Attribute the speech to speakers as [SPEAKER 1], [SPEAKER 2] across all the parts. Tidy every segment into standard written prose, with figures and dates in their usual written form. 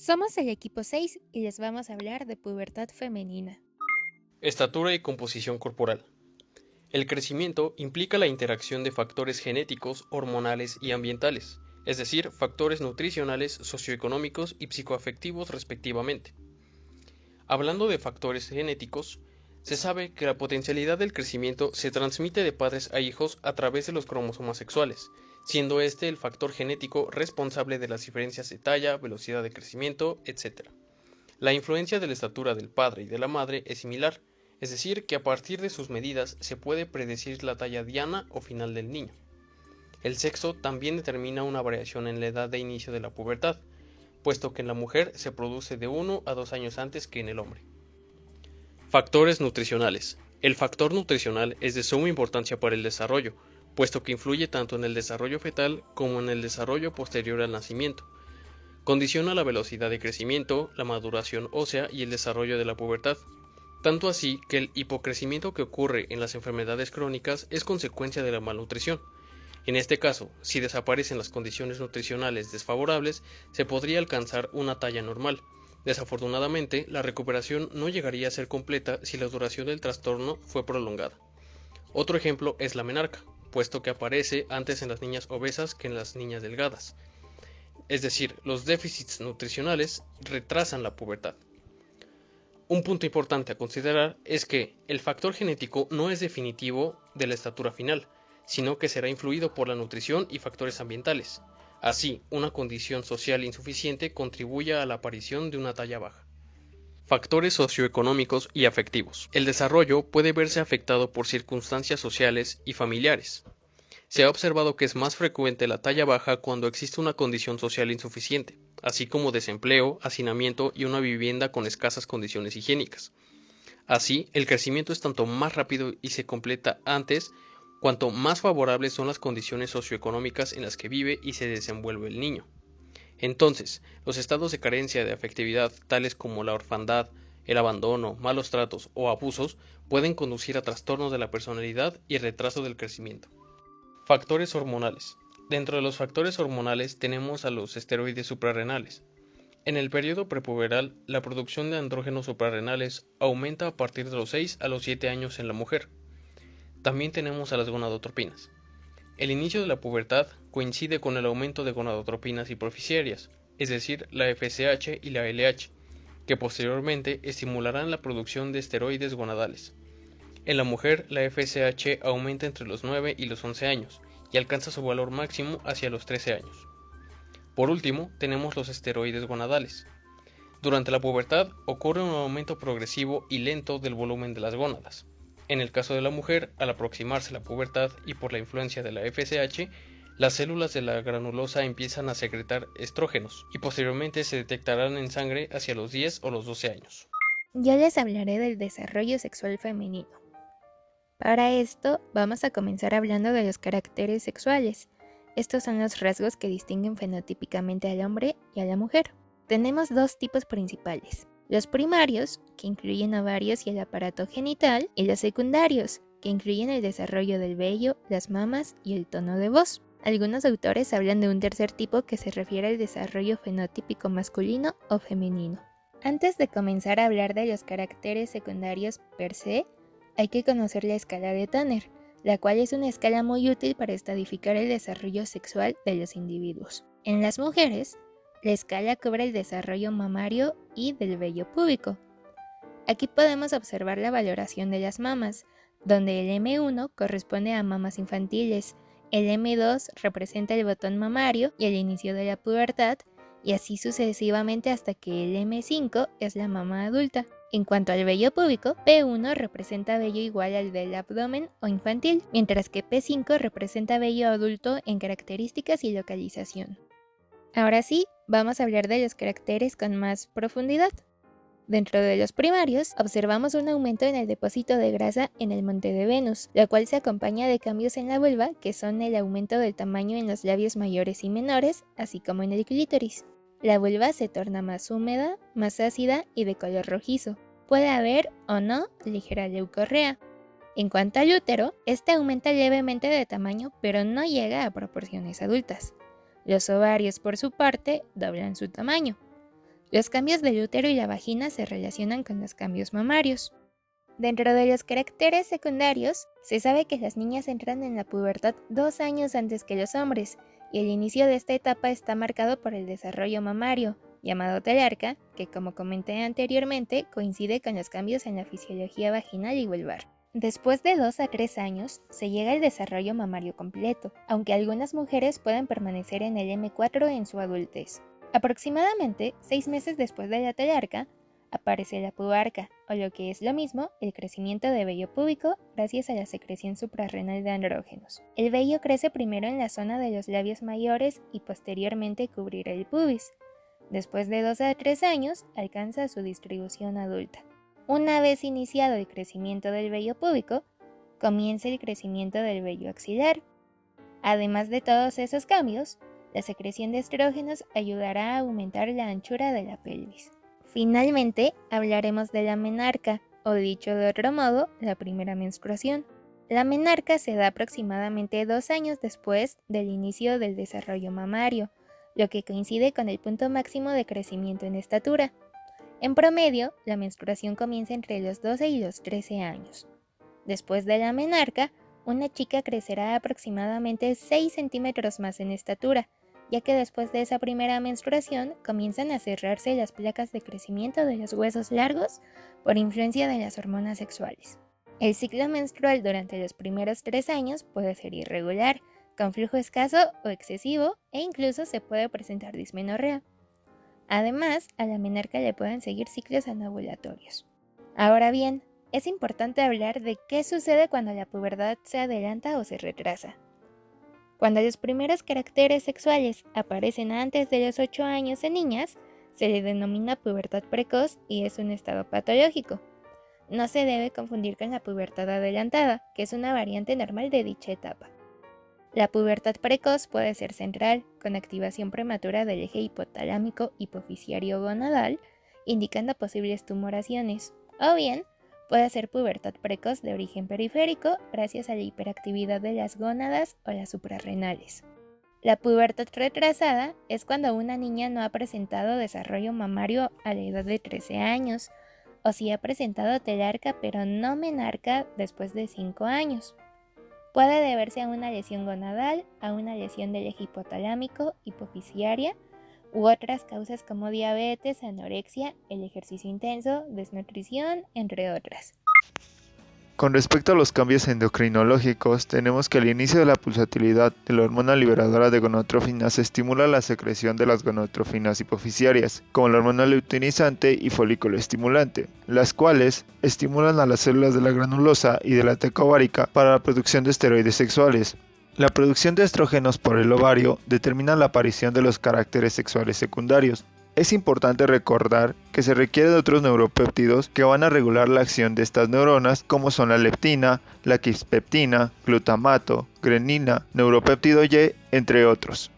[SPEAKER 1] Somos el equipo 6 y les vamos a hablar de pubertad femenina.
[SPEAKER 2] Estatura y composición corporal. El crecimiento implica la interacción de factores genéticos, hormonales y ambientales, es decir, factores nutricionales, socioeconómicos y psicoafectivos respectivamente. Hablando de factores genéticos, se sabe que la potencialidad del crecimiento se transmite de padres a hijos a través de los cromosomas sexuales, siendo este el factor genético responsable de las diferencias de talla, velocidad de crecimiento, etc. La influencia de la estatura del padre y de la madre es similar, es decir, que a partir de sus medidas se puede predecir la talla diana o final del niño. El sexo también determina una variación en la edad de inicio de la pubertad, puesto que en la mujer se produce de 1 a 2 años antes que en el hombre. Factores nutricionales. El factor nutricional es de suma importancia para el desarrollo, puesto que influye tanto en el desarrollo fetal como en el desarrollo posterior al nacimiento. Condiciona la velocidad de crecimiento, la maduración ósea y el desarrollo de la pubertad. Tanto así que el hipocrecimiento que ocurre en las enfermedades crónicas es consecuencia de la malnutrición. En este caso, si desaparecen las condiciones nutricionales desfavorables, se podría alcanzar una talla normal. Desafortunadamente, la recuperación no llegaría a ser completa si la duración del trastorno fue prolongada. Otro ejemplo es la menarca, puesto que aparece antes en las niñas obesas que en las niñas delgadas. Es decir, los déficits nutricionales retrasan la pubertad. Un punto importante a considerar es que el factor genético no es definitivo de la estatura final, sino que será influido por la nutrición y factores ambientales. Así, una condición social insuficiente contribuye a la aparición de una talla baja. Factores socioeconómicos y afectivos. El desarrollo puede verse afectado por circunstancias sociales y familiares. Se ha observado que es más frecuente la talla baja cuando existe una condición social insuficiente, así como desempleo, hacinamiento y una vivienda con escasas condiciones higiénicas. Así, el crecimiento es tanto más rápido y se completa antes, cuanto más favorables son las condiciones socioeconómicas en las que vive y se desenvuelve el niño. Entonces, los estados de carencia de afectividad, tales como la orfandad, el abandono, malos tratos o abusos, pueden conducir a trastornos de la personalidad y retraso del crecimiento. Factores hormonales. Dentro de los factores hormonales tenemos a los esteroides suprarrenales. En el periodo prepuberal, la producción de andrógenos suprarrenales aumenta a partir de los 6 a los 7 años en la mujer. También tenemos a las gonadotropinas. El inicio de la pubertad coincide con el aumento de gonadotropinas hipoficiarias, es decir, la FSH y la LH, que posteriormente estimularán la producción de esteroides gonadales. En la mujer, la FSH aumenta entre los 9 y los 11 años y alcanza su valor máximo hacia los 13 años. Por último, tenemos los esteroides gonadales. Durante la pubertad ocurre un aumento progresivo y lento del volumen de las gónadas. En el caso de la mujer, al aproximarse la pubertad y por la influencia de la FSH, las células de la granulosa empiezan a secretar estrógenos y posteriormente se detectarán en sangre hacia los 10 o los 12 años.
[SPEAKER 1] Ya les hablaré del desarrollo sexual femenino. Para esto, vamos a comenzar hablando de los caracteres sexuales. Estos son los rasgos que distinguen fenotípicamente al hombre y a la mujer. Tenemos dos tipos principales: los primarios, que incluyen ovarios y el aparato genital, y los secundarios, que incluyen el desarrollo del vello, las mamas y el tono de voz. Algunos autores hablan de un tercer tipo que se refiere al desarrollo fenotípico masculino o femenino. Antes de comenzar a hablar de los caracteres secundarios per se, hay que conocer la escala de Tanner, la cual es una escala muy útil para estadificar el desarrollo sexual de los individuos. En las mujeres, la escala cubre el desarrollo mamario y del vello púbico. Aquí podemos observar la valoración de las mamas, donde el M1 corresponde a mamas infantiles, el M2 representa el botón mamario y el inicio de la pubertad, y así sucesivamente hasta que el M5 es la mama adulta. En cuanto al vello púbico, P1 representa vello igual al del abdomen o infantil, mientras que P5 representa vello adulto en características y localización. Ahora sí, vamos a hablar de los caracteres con más profundidad. Dentro de los primarios, observamos un aumento en el depósito de grasa en el monte de Venus, lo cual se acompaña de cambios en la vulva, que son el aumento del tamaño en los labios mayores y menores, así como en el clítoris. La vulva se torna más húmeda, más ácida y de color rojizo. Puede haber o no ligera leucorrea. En cuanto al útero, este aumenta levemente de tamaño, pero no llega a proporciones adultas. Los ovarios, por su parte, doblan su tamaño. Los cambios del útero y la vagina se relacionan con los cambios mamarios. Dentro de los caracteres secundarios, se sabe que las niñas entran en la pubertad 2 años antes que los hombres, y el inicio de esta etapa está marcado por el desarrollo mamario, llamado telarca, que como comenté anteriormente, coincide con los cambios en la fisiología vaginal y vulvar. Después de 2 a 3 años, se llega al desarrollo mamario completo, aunque algunas mujeres pueden permanecer en el M4 en su adultez. Aproximadamente 6 meses después de la telarca, aparece la pubarca, o lo que es lo mismo, el crecimiento de vello púbico gracias a la secreción suprarrenal de andrógenos. El vello crece primero en la zona de los labios mayores y posteriormente cubrirá el pubis. Después de 2 a 3 años, alcanza su distribución adulta. Una vez iniciado el crecimiento del vello púbico, comienza el crecimiento del vello axilar. Además de todos esos cambios, la secreción de estrógenos ayudará a aumentar la anchura de la pelvis. Finalmente, hablaremos de la menarca, o dicho de otro modo, la primera menstruación. La menarca se da aproximadamente 2 años después del inicio del desarrollo mamario, lo que coincide con el punto máximo de crecimiento en estatura. En promedio, la menstruación comienza entre los 12 y los 13 años. Después de la menarca, una chica crecerá aproximadamente 6 centímetros más en estatura, ya que después de esa primera menstruación comienzan a cerrarse las placas de crecimiento de los huesos largos por influencia de las hormonas sexuales. El ciclo menstrual durante los primeros 3 años puede ser irregular, con flujo escaso o excesivo, e incluso se puede presentar dismenorrea. Además, a la menarca le pueden seguir ciclos anovulatorios. Ahora bien, es importante hablar de qué sucede cuando la pubertad se adelanta o se retrasa. Cuando los primeros caracteres sexuales aparecen antes de los 8 años en niñas, se le denomina pubertad precoz y es un estado patológico. No se debe confundir con la pubertad adelantada, que es una variante normal de dicha etapa. La pubertad precoz puede ser central, con activación prematura del eje hipotalámico hipofisiario gonadal, indicando posibles tumoraciones, o bien puede ser pubertad precoz de origen periférico gracias a la hiperactividad de las gónadas o las suprarrenales. La pubertad retrasada es cuando una niña no ha presentado desarrollo mamario a la edad de 13 años, o si ha presentado telarca pero no menarca después de 5 años. Puede deberse a una lesión gonadal, a una lesión del eje hipotalámico, hipofisiaria, u otras causas como diabetes, anorexia, el ejercicio intenso, desnutrición, entre otras.
[SPEAKER 3] Con respecto a los cambios endocrinológicos, tenemos que al inicio de la pulsatilidad de la hormona liberadora de gonadotrofinas se estimula la secreción de las gonadotrofinas hipofisiarias, como la hormona luteinizante y folículo estimulante, las cuales estimulan a las células de la granulosa y de la teca ovárica para la producción de esteroides sexuales. La producción de estrógenos por el ovario determina la aparición de los caracteres sexuales secundarios. Es importante recordar que se requiere de otros neuropéptidos que van a regular la acción de estas neuronas, como son la leptina, la quispeptina, glutamato, grenina, neuropéptido Y, entre otros.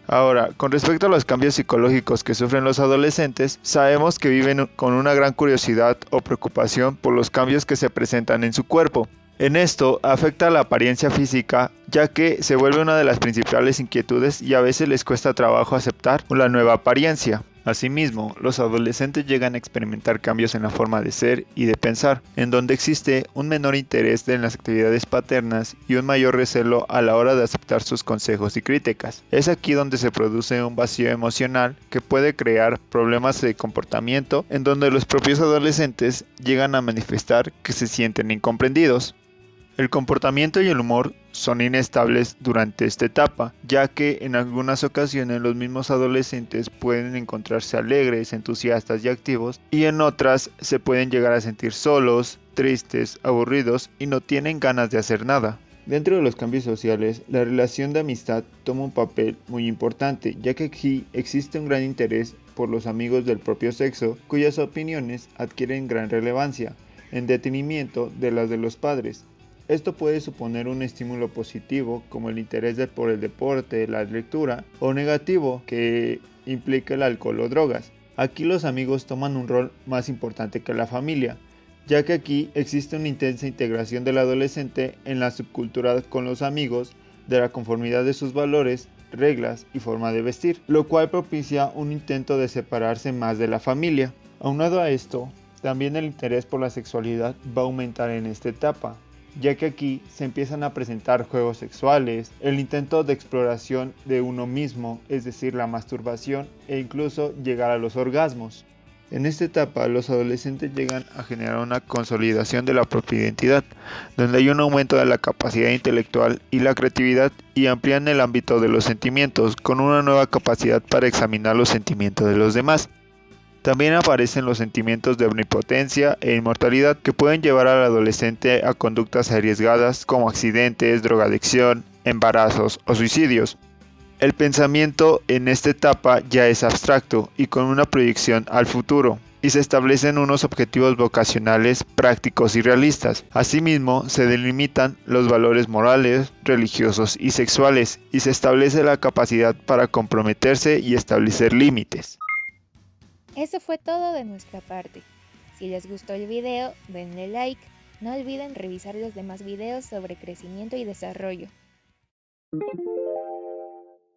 [SPEAKER 3] Ahora, con respecto a los cambios psicológicos que sufren los adolescentes, sabemos que viven con una gran curiosidad o preocupación por los cambios que se presentan en su cuerpo. En esto afecta la apariencia física, ya que se vuelve una de las principales inquietudes y a veces les cuesta trabajo aceptar la nueva apariencia. Asimismo, los adolescentes llegan a experimentar cambios en la forma de ser y de pensar, en donde existe un menor interés en las actividades paternas y un mayor recelo a la hora de aceptar sus consejos y críticas. Es aquí donde se produce un vacío emocional que puede crear problemas de comportamiento, en donde los propios adolescentes llegan a manifestar que se sienten incomprendidos. El comportamiento y el humor son inestables durante esta etapa, ya que en algunas ocasiones los mismos adolescentes pueden encontrarse alegres, entusiastas y activos, y en otras se pueden llegar a sentir solos, tristes, aburridos y no tienen ganas de hacer nada. Dentro de los cambios sociales, la relación de amistad toma un papel muy importante, ya que aquí existe un gran interés por los amigos del propio sexo, cuyas opiniones adquieren gran relevancia, en detenimiento de las de los padres. Esto puede suponer un estímulo positivo como el interés por el deporte, la lectura, o negativo que implica el alcohol o drogas. Aquí los amigos toman un rol más importante que la familia, ya que aquí existe una intensa integración del adolescente en la subcultura con los amigos, de la conformidad de sus valores reglas y forma de vestir, lo cual propicia un intento de separarse más de la familia. Aunado a esto, también el interés por la sexualidad va a aumentar en esta etapa, ya que aquí se empiezan a presentar juegos sexuales, el intento de exploración de uno mismo, es decir, la masturbación e incluso llegar a los orgasmos. En esta etapa, los adolescentes llegan a generar una consolidación de la propia identidad, donde hay un aumento de la capacidad intelectual y la creatividad y amplían el ámbito de los sentimientos con una nueva capacidad para examinar los sentimientos de los demás. También aparecen los sentimientos de omnipotencia e inmortalidad que pueden llevar al adolescente a conductas arriesgadas como accidentes, drogadicción, embarazos o suicidios. El pensamiento en esta etapa ya es abstracto y con una proyección al futuro, y se establecen unos objetivos vocacionales prácticos y realistas. Asimismo, se delimitan los valores morales, religiosos y sexuales, y se establece la capacidad para comprometerse y establecer límites.
[SPEAKER 1] Eso fue todo de nuestra parte. Si les gustó el video, denle like. No olviden revisar los demás videos sobre crecimiento y desarrollo.